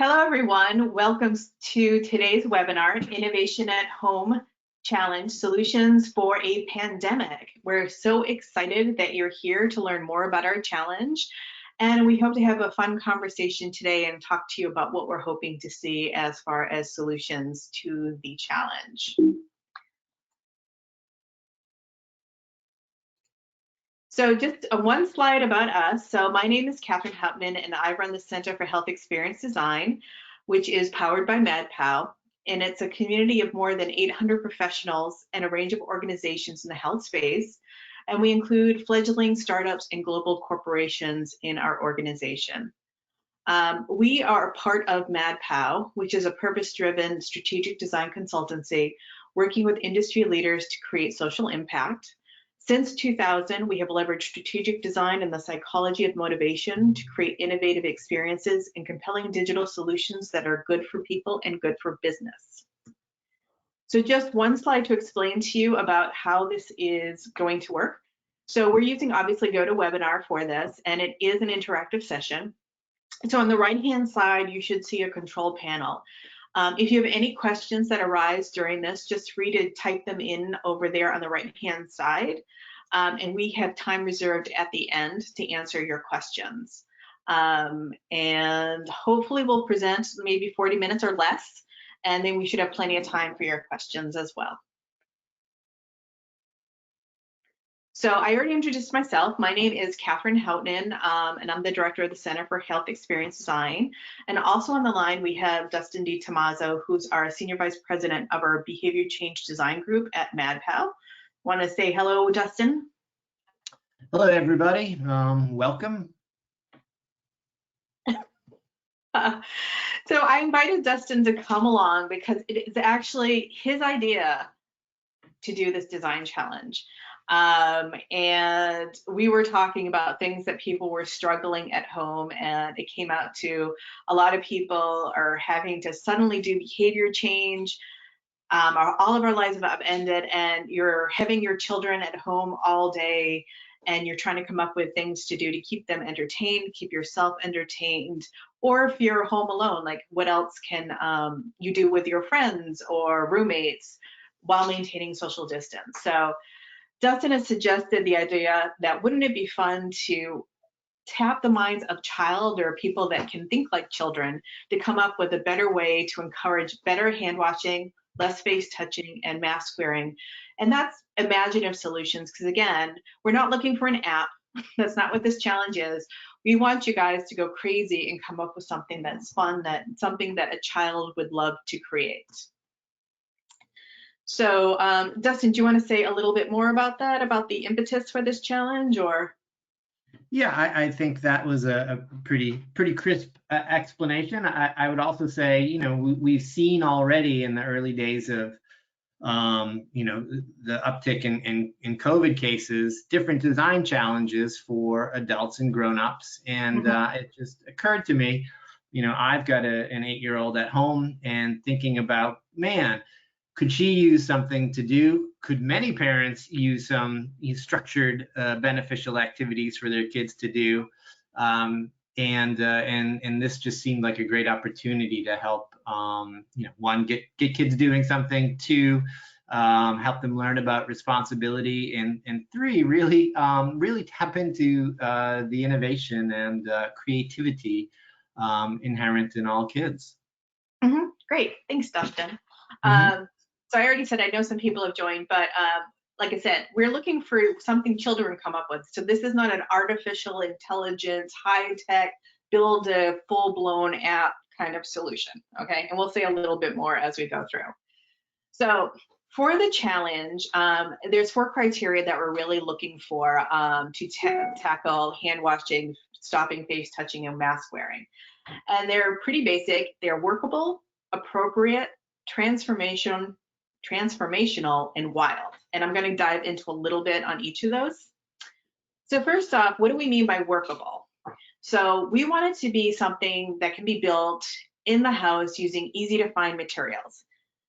Hello, everyone. Welcome to today's webinar, Innovation at Home Challenge, Solutions for a Pandemic. We're so excited that you're here to learn more about our challenge, and we hope to have a fun conversation today and talk to you about what we're hoping to see as far as solutions to the challenge. So just one slide about us. So my name is Katherine Houghton, and I run the Center for Health Experience Design, which is powered by MadPow. And it's a community of more than 800 professionals and a range of organizations in the health space. And we include fledgling startups and global corporations in our organization. We are a part of MadPow, which is a purpose-driven strategic design consultancy working with industry leaders to create social impact. Since 2000, we have leveraged strategic design and the psychology of motivation to create innovative experiences and compelling digital solutions that are good for people and good for business. So just one slide to explain to you about how this is going to work. So we're using obviously GoToWebinar for this, and it is an interactive session. So on the right-hand side, you should see a control panel. If you have any questions that arise during this, just free to type them in over there on the right-hand side. And we have time reserved at the end to answer your questions. And hopefully we'll present maybe 40 minutes or less, and then we should have plenty of time for your questions as well. So I already introduced myself. My name is Katherine Houghton, and I'm the director of the Center for Health Experience Design. And also on the line, we have Dustin DiTomaso, who's our Senior Vice President of our Behavior Change Design Group at MadPow. Want to say hello, Dustin? Hello, everybody. Welcome. So I invited Dustin to come along because it is actually his idea to do this design challenge. And we were talking about things that people were struggling at home, and it came out to a lot of people are having to suddenly do behavior change. All of our lives have upended, and you're having your children at home all day, and you're trying to come up with things to do to keep them entertained, keep yourself entertained, or if you're home alone, like what else can you do with your friends or roommates while maintaining social distance? So Dustin has suggested the idea that wouldn't it be fun to tap the minds of child or people that can think like children to come up with a better way to encourage better hand washing, less face touching, and mask wearing. And that's imaginative solutions, because again, we're not looking for an app. That's not what this challenge is. We want you guys to go crazy and come up with something that's fun, something that a child would love to create. So Dustin, do you want to say a little bit more about that, about the impetus for this challenge, or? Yeah, I think that was a pretty crisp explanation. I would also say, you know, we've seen already in the early days of, you know, the uptick in COVID cases, different design challenges for adults and grown-ups. And it just occurred to me, you know, I've got an 8-year-old at home, and thinking about, man, could she use something to do? Could many parents use some structured beneficial activities for their kids to do? And this just seemed like a great opportunity to help, you know, one, get kids doing something, two, help them learn about responsibility, and three, really tap into the innovation and Mm-hmm. creativity inherent in all kids. Great, thanks, Dustin. So I already said I know some people have joined, but like I said, we're looking for something children come up with. So this is not an artificial intelligence, high-tech, build a full-blown app kind of solution, okay? And we'll say a little bit more as we go through. So for the challenge, there's 4 criteria that we're really looking for to tackle hand washing, stopping face touching, and mask wearing. And they're pretty basic. They're workable, appropriate, transformational, and wild. And I'm going to dive into a little bit on each of those. So first off, what do we mean by workable? So we want it to be something that can be built in the house using easy to find materials.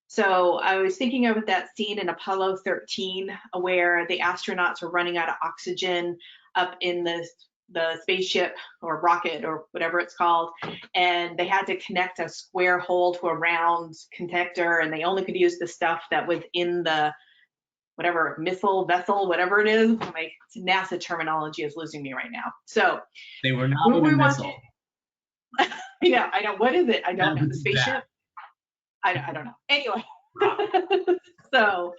So I was thinking of that scene in Apollo 13 where the astronauts were running out of oxygen up in the the spaceship or rocket or whatever it's called, and they had to connect a square hole to a round connector, and they only could use the stuff that was in the whatever missile vessel, whatever it is. My NASA terminology is losing me right now. So They were not in a missile. Yeah, I know. What is it? I don't know. The That. spaceship? I don't know. Anyway, so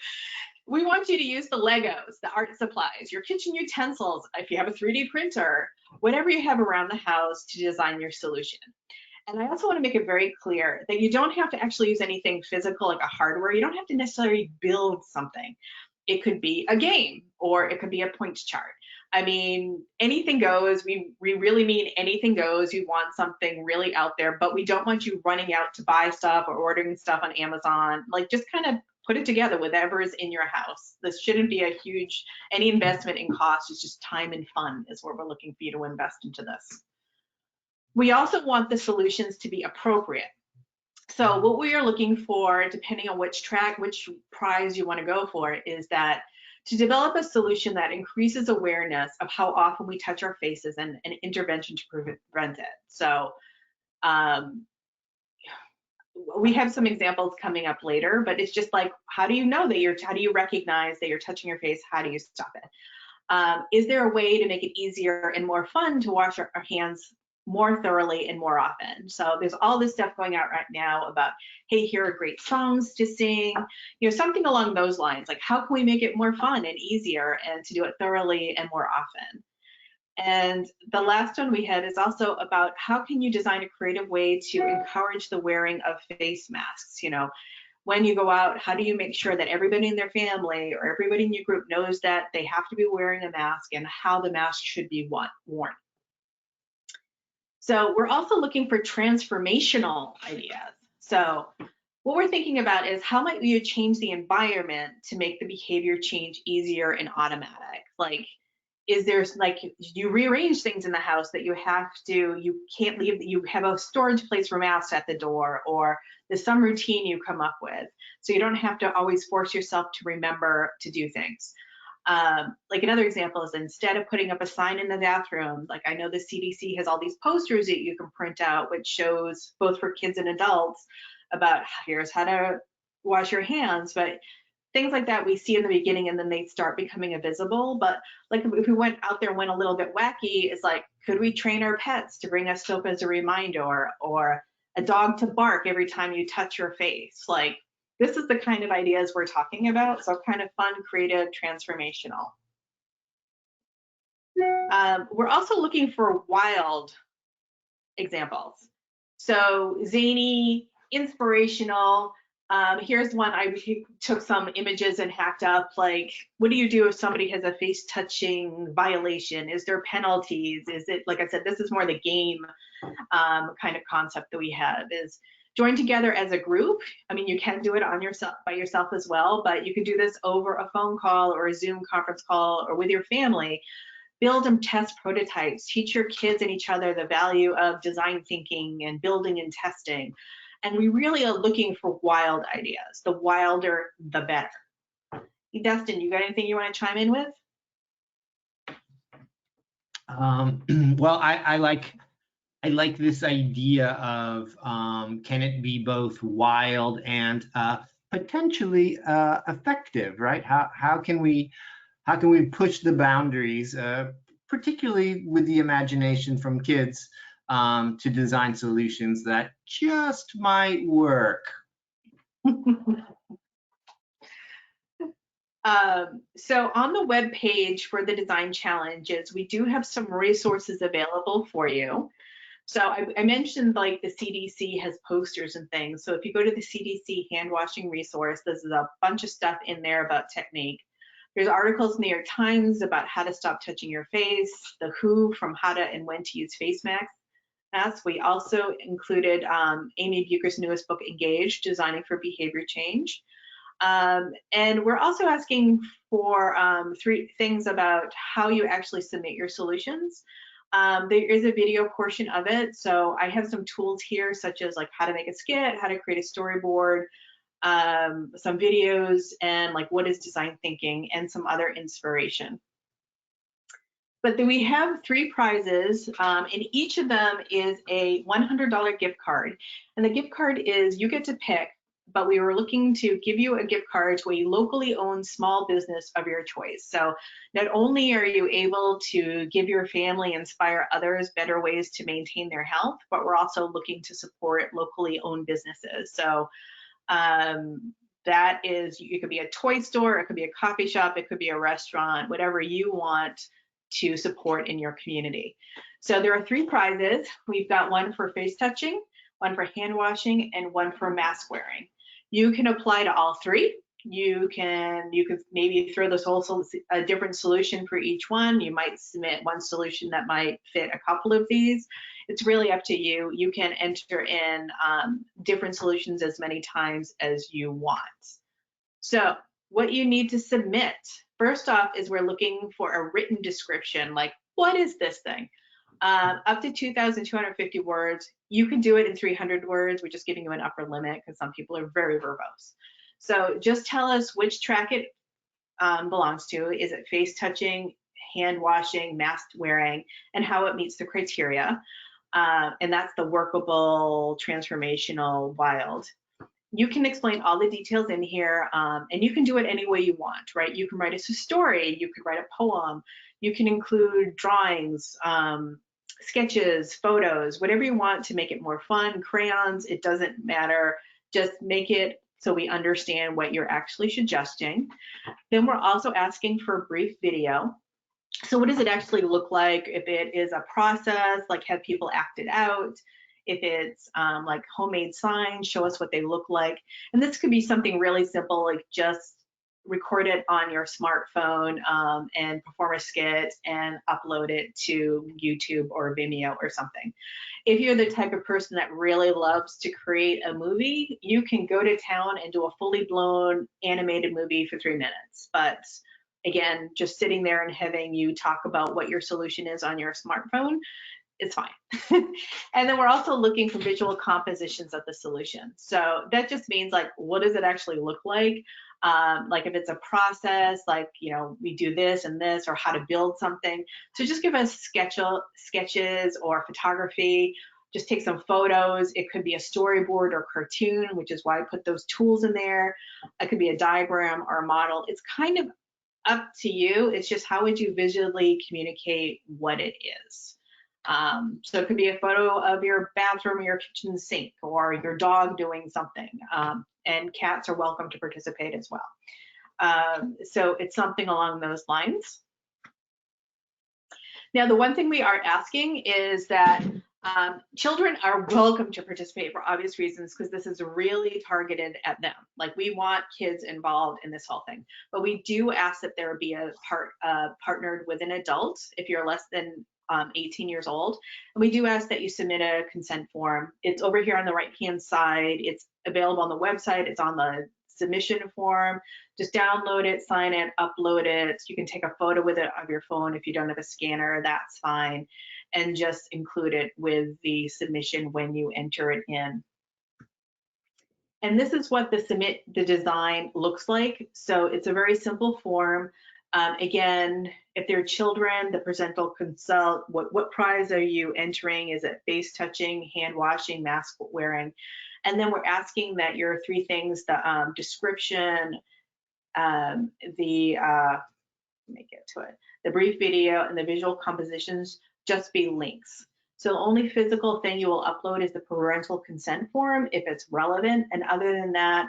we want you to use the Legos, the art supplies, your kitchen utensils, if you have a 3D printer, whatever you have around the house to design your solution. And I also want to make it very clear that you don't have to actually use anything physical like a hardware. You don't have to necessarily build something. It could be a game, or it could be a point chart. I mean, anything goes. We really mean anything goes. You want something really out there, but we don't want you running out to buy stuff or ordering stuff on Amazon. Like, just kind of put it together with whatever is in your house. This shouldn't be a huge, any investment in cost. It's just time and fun is what we're looking for you to invest into this. We also want the solutions to be appropriate. So what we are looking for, depending on which prize you want to go for, is that to develop a solution that increases awareness of how often we touch our faces and an intervention to prevent it. So we have some examples coming up later, but it's just like, how do you know that how do you recognize that you're touching your face? How do you stop it? Is there a way to make it easier and more fun to wash our hands more thoroughly and more often? So there's all this stuff going out right now about, hey, here are great songs to sing, something along those lines. Like, how can we make it more fun and easier and to do it thoroughly and more often? And the last one we had is also about how can you design a creative way to encourage the wearing of face masks? When you go out, how do you make sure that everybody in their family or everybody in your group knows that they have to be wearing a mask and how the mask should be worn? So we're also looking for transformational ideas. So what we're thinking about is, how might you change the environment to make the behavior change easier and automatic? Like, is there, like, you rearrange things in the house that you can't leave, you have a storage place for masks at the door, or there's some routine you come up with, so you don't have to always force yourself to remember to do things. Like, another example is, instead of putting up a sign in the bathroom, like, I know the CDC has all these posters that you can print out, which shows both for kids and adults about here's how to wash your hands, but things like that we see in the beginning and then they start becoming invisible. But like, if we went out there and went a little bit wacky, it's like, could we train our pets to bring us soap as a reminder, or a dog to bark every time you touch your face? Like, this is the kind of ideas we're talking about. So kind of fun, creative, transformational. We're also looking for wild examples. So zany, inspirational. Here's one I took some images and hacked up. Like, what do you do if somebody has a face touching violation? Is there penalties? Is it, like I said, this is more the game kind of concept that we have, is join together as a group. I mean, you can do it by yourself as well, but you can do this over a phone call or a Zoom conference call or with your family. Build and test prototypes. Teach your kids and each other the value of design thinking and building and testing. And we really are looking for wild ideas. The wilder, the better. Dustin, you got anything you want to chime in with? Well, I like this idea of, can it be both wild and potentially effective, right? How can we push the boundaries, particularly with the imagination from kids, to design solutions that just might work? So on the web page for the design challenges, we do have some resources available for you. So I mentioned, like, the CDC has posters and things. So if you go to the CDC hand washing resource, there's a bunch of stuff in there about technique. There's articles in the New York Times about how to stop touching your face, the WHO from how to and when to use face masks. We also included Amy Bucher's newest book, Engaged, Designing for Behavior Change. And we're also asking for 3 things about how you actually submit your solutions. There is a video portion of it. So I have some tools here, such as like how to make a skit, how to create a storyboard, some videos, and like what is design thinking, and some other inspiration. But then we have 3 prizes, and each of them is a $100 gift card. And the gift card is, you get to pick, but we were looking to give you a gift card to a locally owned small business of your choice. So not only are you able to give your family, inspire others better ways to maintain their health, but we're also looking to support locally owned businesses. So that is, it could be a toy store, it could be a coffee shop, it could be a restaurant, whatever you want to support in your community. So there are 3 prizes. We've got one for face touching, one for hand washing, and one for mask wearing. You can apply to all 3. You could maybe throw this whole a different solution for each one. You might submit one solution that might fit a couple of these. It's really up to you. You can enter in different solutions as many times as you want. So what you need to submit, first off, is we're looking for a written description, like, what is this thing? Up to 2,250 words. You can do it in 300 words. We're just giving you an upper limit because some people are very verbose. So just tell us which track it belongs to. Is it face touching, hand washing, mask wearing, and how it meets the criteria. And that's the Workable, Transformational, Wild. You can explain all the details in here, and you can do it any way you want, right? You can write us a story, you could write a poem, you can include drawings, sketches, photos, whatever you want to make it more fun, crayons, it doesn't matter. Just make it so we understand what you're actually suggesting. Then we're also asking for a brief video. So what does it actually look like? If it is a process, like have people act it out? If it's like homemade signs, show us what they look like. And this could be something really simple, like just record it on your smartphone and perform a skit and upload it to YouTube or Vimeo or something. If you're the type of person that really loves to create a movie, you can go to town and do a fully blown animated movie for 3 minutes. But again, just sitting there and having you talk about what your solution is on your smartphone, it's fine. And then we're also looking for visual compositions of the solution. So that just means, like, what does it actually look like? Like if it's a process, like, you know, we do this and this, or how to build something. So just give us sketches or photography. Just take some photos. It could be a storyboard or cartoon, which is why I put those tools in there. It could be a diagram or a model. It's kind of up to you. It's just how would you visually communicate what it is. So it could be a photo of your bathroom or your kitchen sink, or your dog doing something, and cats are welcome to participate as well. So it's something along those lines. Now, the one thing we are asking is that children are welcome to participate for obvious reasons, because this is really targeted at them. Like, we want kids involved in this whole thing, but we do ask that there be a partnered with an adult if you're less than 18 years old. And we do ask that you submit a consent form. It's over here on the right-hand side. It's available on the website. It's on the submission form. Just download it, sign it, upload it. You can take a photo with it of your phone. If you don't have a scanner, that's fine. And just include it with the submission when you enter it in. And this is what the design looks like. So it's a very simple form. Again, if they're children, the presenter will consult. What prize are you entering? Is it face touching, hand washing, mask wearing? And then we're asking that your 3 things, the description, let me get to it, the brief video and the visual compositions just be links. So the only physical thing you will upload is the parental consent form if it's relevant. And other than that,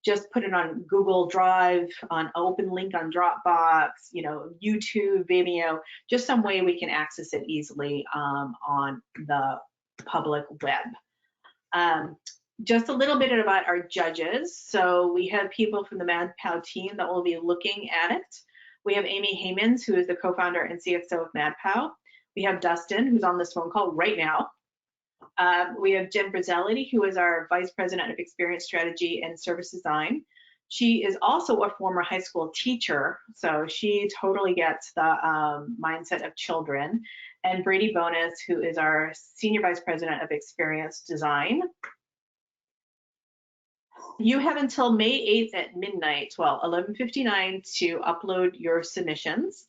just put it on Google Drive, on open link on Dropbox, you know, YouTube, Vimeo, just some way we can access it easily on the public web. Just a little bit about our judges. So we have people from the MadPow team that will be looking at it. We have Amy Haymans, who is the co-founder and CXO of MadPow. We have Dustin, who's on this phone call right now. We have Jen Brazelli, who is our Vice President of Experience Strategy and Service Design. She is also a former high school teacher, so she totally gets the mindset of children. And Brady Bonus, who is our Senior Vice President of Experience Design. You have until May 8th at midnight, well, 11:59, to upload your submissions.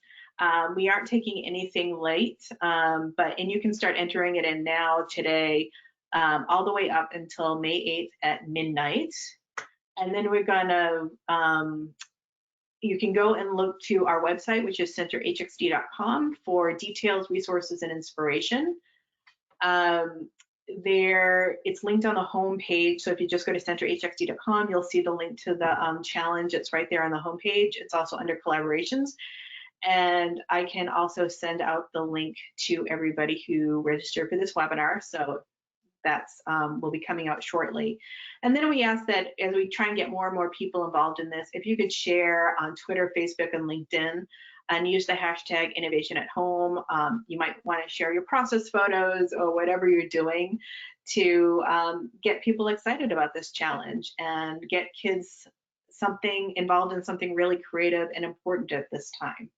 We aren't taking anything late, and you can start entering it in now today, all the way up until May 8th at midnight. And then we're gonna, you can go and look to our website, which is centerhxd.com, for details, resources, and inspiration. It's linked on the home page. So if you just go to centerhxd.com, you'll see the link to the challenge. It's right there on the home page. It's also under collaborations. And I can also send out the link to everybody who registered for this webinar. So that's will be coming out shortly. And then we ask that as we try and get more and more people involved in this, if you could share on Twitter, Facebook, and LinkedIn, and use the hashtag innovation at home. You might want to share your process photos or whatever you're doing to get people excited about this challenge and get kids involved in something really creative and important at this time.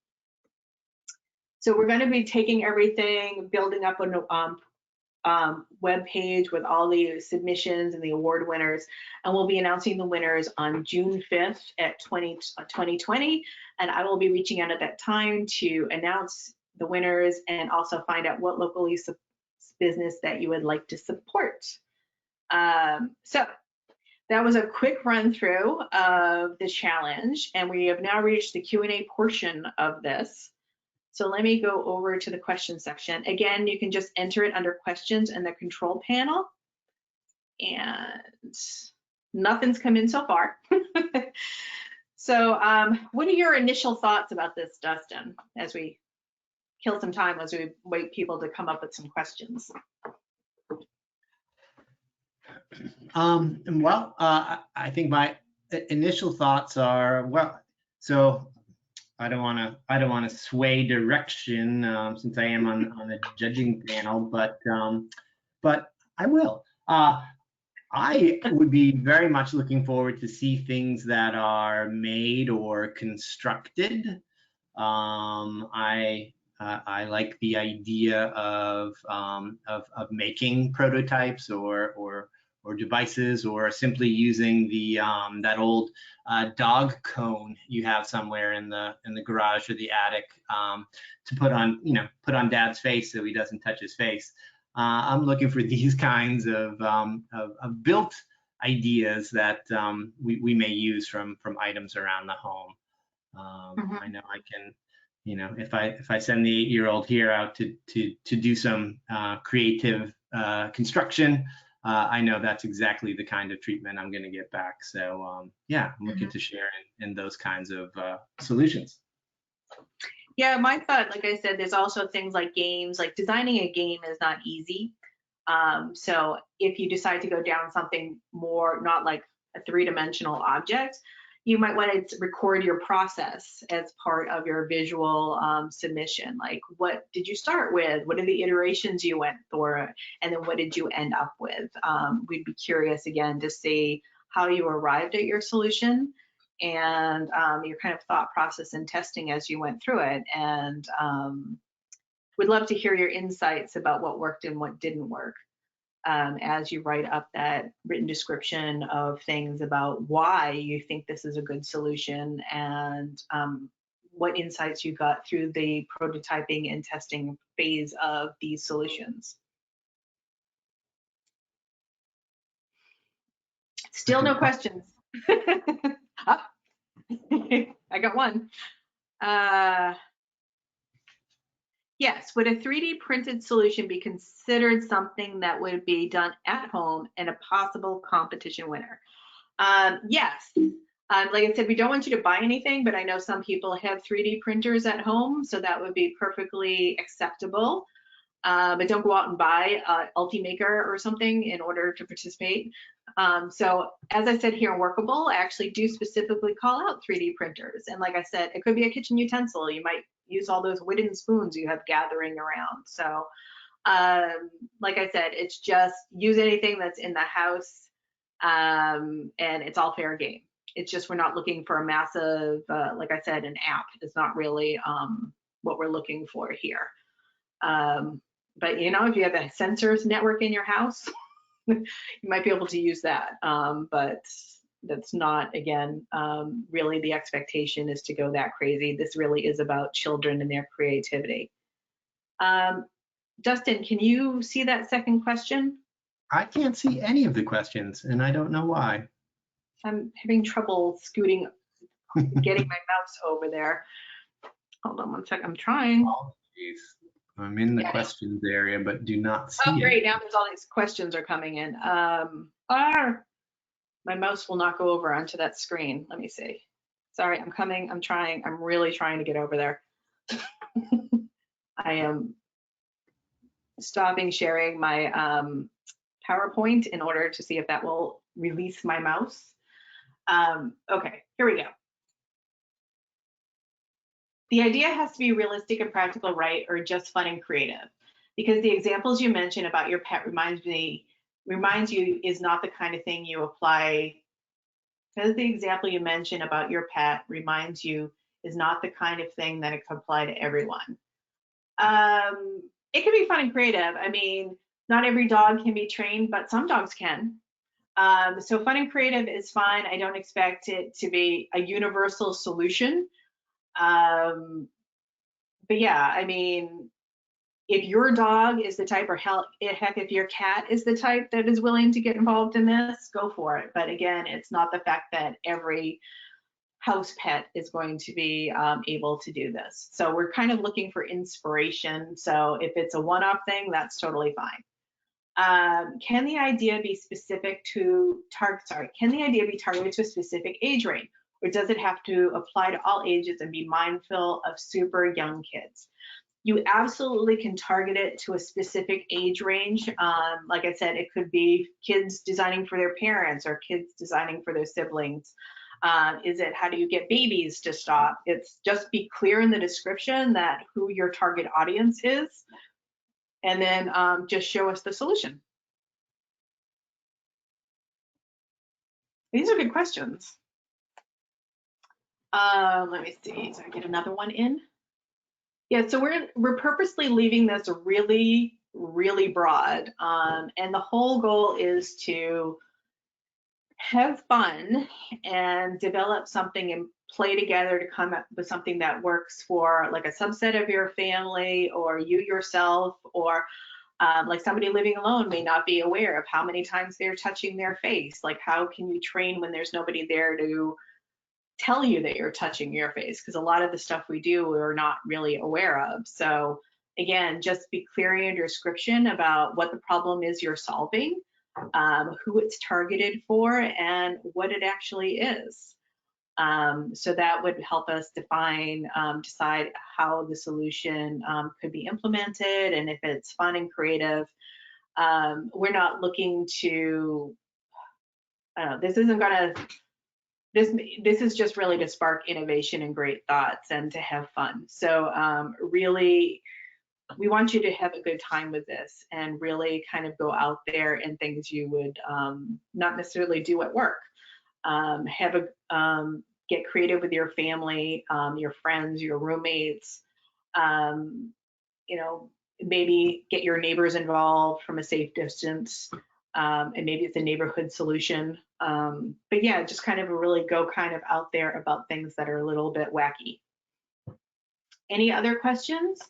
So we're going to be taking everything, building up a web page with all the submissions and the award winners, and we'll be announcing the winners on June 5th at 2020, and I will be reaching out at that time to announce the winners and also find out what local business that you would like to support. So that was a quick run through of the challenge, and we have now reached the Q&A portion of this. So let me go over to the question section. Again, you can just enter it under questions in the control panel. And nothing's come in so far. So what are your initial thoughts about this, Dustin, as we kill some time, as we wait people to come up with some questions? Well, I think my initial thoughts are, well, so I don't want to sway direction since I am on the judging panel, but I will. I would be very much looking forward to see things that are made or constructed. I like the idea of making prototypes or devices, or simply using the that old dog cone you have somewhere in the garage or the attic to put on Dad's face so he doesn't touch his face. I'm looking for these kinds of built ideas that we may use from items around the home. I know I can, if I send the 8-year-old here out to do some creative construction, I know that's exactly the kind of treatment I'm going to get back. So yeah, I'm looking to share in those kinds of solutions. Yeah, my thought, like I said, there's also things like games. Like designing a game is not easy. So if you decide to go down something more, not like a 3-dimensional object, you might want to record your process as part of your visual submission. Like, what did you start with? What are the iterations you went through? And then what did you end up with? We'd be curious again to see how you arrived at your solution and your kind of thought process and testing as you went through it. And we'd love to hear your insights about what worked and what didn't work. As you write up that written description of things about why you think this is a good solution and what insights you got through the prototyping and testing phase of these solutions. Still no questions. Oh, I got one. Yes, would a 3D printed solution be considered something that would be done at home and a possible competition winner? Yes. Like I said, we don't want you to buy anything, but I know some people have 3D printers at home, so that would be perfectly acceptable. But don't go out and buy Ultimaker or something in order to participate. So as I said here in Workable, I actually do specifically call out 3D printers. And like I said, it could be a kitchen utensil. You might use all those wooden spoons you have gathering around. So like I said, it's just use anything that's in the house and it's all fair game. It's just we're not looking for a massive, like I said, an app is not really what we're looking for here. But if you have a sensors network in your house, you might be able to use that. But that's not, again, really the expectation is to go that crazy. This really is about children and their creativity. Dustin, can you see that second question? I can't see any of the questions, and I don't know why. I'm having trouble getting my mouse over there. Hold on one sec. I'm trying. Oh, geez. I'm in the Yeah. questions area, but do not see Oh, it. great. Now there's all these questions are coming in. My mouse will not go over onto that screen. Let me see. Sorry, I'm coming. I'm trying. I'm really trying to get over there. I am stopping sharing my PowerPoint in order to see if that will release my mouse. Okay, here we go. The idea has to be realistic and practical, right, or just fun and creative? Because the examples you mentioned about your pet reminds you is not the kind of thing you apply. Because the example you mentioned about your pet reminds you is not the kind of thing that it could apply to everyone. It can be fun and creative. I mean, not every dog can be trained, but some dogs can. So fun and creative is fine. I don't expect it to be a universal solution. But yeah, I mean, if your dog is the type, or heck, if your cat is the type that is willing to get involved in this, go for it. But again, it's not the fact that every house pet is going to be able to do this. So we're kind of looking for inspiration. So if it's a one-off thing, that's totally fine. Can the idea be can the idea be targeted to a specific age range? Or does it have to apply to all ages and be mindful of super young kids? You absolutely can target it to a specific age range. Like I said, it could be kids designing for their parents or kids designing for their siblings. Is it how do you get babies to stop? It's just be clear in the description that who your target audience is, and then just show us the solution. These are good questions. Let me see, so I get another one in. Yeah, so we're purposely leaving this really, really broad. And the whole goal is to have fun and develop something and play together to come up with something that works for like a subset of your family or you yourself, or like somebody living alone may not be aware of how many times they're touching their face. Like, how can you train when there's nobody there to tell you that you're touching your face? Because a lot of the stuff we do we're not really aware of. So again, just be clear in your description about what the problem is you're solving, who it's targeted for, and what it actually is. So that would help us decide how the solution could be implemented, and if it's fun and creative. We're not looking to, this is just really to spark innovation and great thoughts and to have fun. So really, we want you to have a good time with this and really kind of go out there and things you would not necessarily do at work. Get creative with your family, your friends, your roommates, you know, maybe get your neighbors involved from a safe distance, and maybe it's a neighborhood solution. But yeah, just kind of really go kind of out there about things that are a little bit wacky. Any other questions?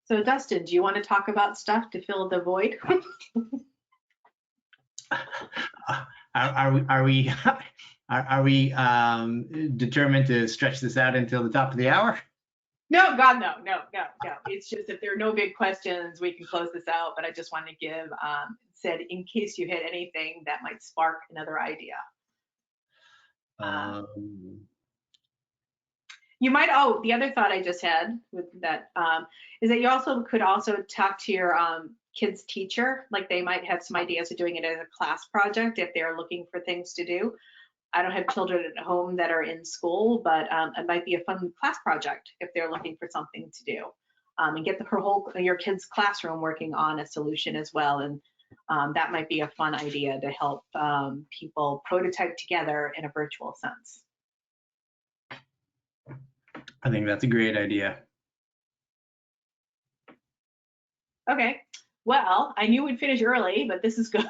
So Dustin, do you want to talk about stuff to fill the void? Are we determined to stretch this out until the top of the hour? No, God, no. It's just if there are no big questions, we can close this out. But I just want to give, said in case you had anything that might spark another idea. You might, the other thought I just had with that is that you could also talk to your kid's teacher. Like, they might have some ideas of doing it as a class project if they're looking for things to do. I don't have children at home that are in school, but it might be a fun class project if they're looking for something to do, and get your kid's classroom working on a solution as well. And that might be a fun idea to help people prototype together in a virtual sense. I think that's a great idea. Okay, Well, I knew we'd finish early, but this is good.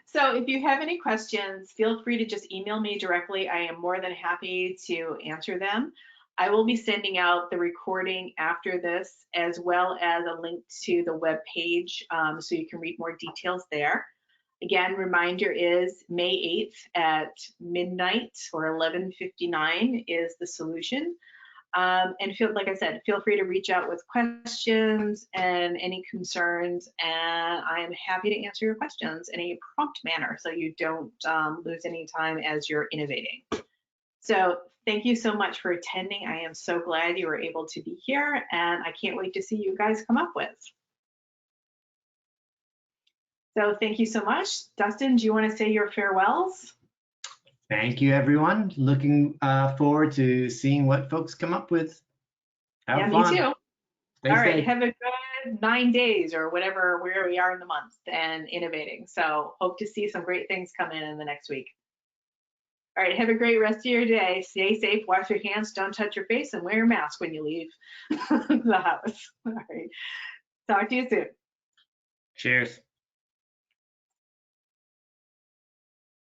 So if you have any questions, feel free to just email me directly. I am more than happy to answer them. I will be sending out the recording after this, as well as a link to the web page, so you can read more details there. Again, reminder is May 8th at midnight or 11:59 is the solution. And like I said, feel free to reach out with questions and any concerns, and I am happy to answer your questions in a prompt manner so you don't lose any time as you're innovating. So thank you so much for attending. I am so glad you were able to be here, and I can't wait to see you guys come up with. So thank you so much. Dustin, do you want to say your farewells? Thank you, everyone. Looking forward to seeing what folks come up with. Have fun. Me too. Stay All right, safe. have a good 9 days or whatever, where we are in the month and innovating. So hope to see some great things come in the next week. All right, have a great rest of your day. Stay safe, wash your hands, don't touch your face, and wear your mask when you leave the house. All right, talk to you soon. Cheers.